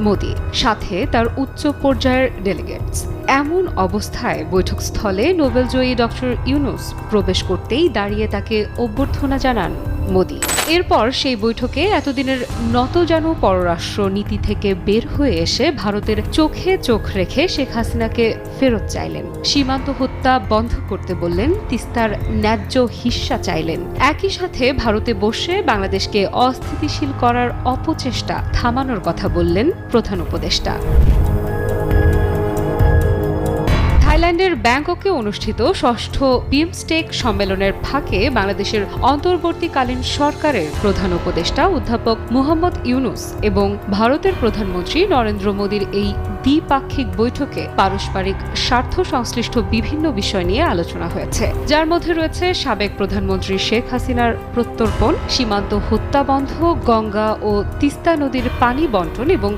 মোদি, সাথে তার উচ্চ পর্যায়ের ডেলিগেটস। এমন অবস্থায় বৈঠকস্থলে নোবেলজয়ী ডক্টর ইউনূস প্রবেশ করতেই দাঁড়িয়ে তাকে অভ্যর্থনা জানান মোদি। এরপর সেই বৈঠকে এতদিনের নতজানু পররাষ্ট্র নীতি থেকে বের হয়ে এসে ভারতের চোখে চোখ রেখে শেখ হাসিনাকে ফেরত চাইলেন, সীমান্ত হত্যা বন্ধ করতে বললেন, তিস্তার ন্যায্য হিস্সা চাইলেন। একই সাথে ভারতে বসে বাংলাদেশকে অস্থিতিশীল করার অপচেষ্টা থামানোর কথা বললেন প্রধান উপদেষ্টা। থাইল্যান্ডের ব্যাংককে অনুষ্ঠিত ষষ্ঠ বিমস্টেক সম্মেলনের ফাঁকে বাংলাদেশের অন্তর্বর্তীকালীন সরকারের প্রধান উপদেষ্টা অধ্যাপক মোহাম্মদ ইউনূস এবং ভারতের প্রধানমন্ত্রী নরেন্দ্র মোদীর এই দ্বিপাক্ষিক বৈঠকে পারস্পরিক স্বার্থ সংশ্লিষ্ট বিভিন্ন বিষয় নিয়ে আলোচনা হয়েছে, যার মধ্যে রয়েছে সাবেক প্রধানমন্ত্রী শেখ হাসিনার প্রত্যর্পণ, সীমান্ত হত্যা বন্ধ, গঙ্গা ও তিস্তা নদীর পানি বণ্টন এবং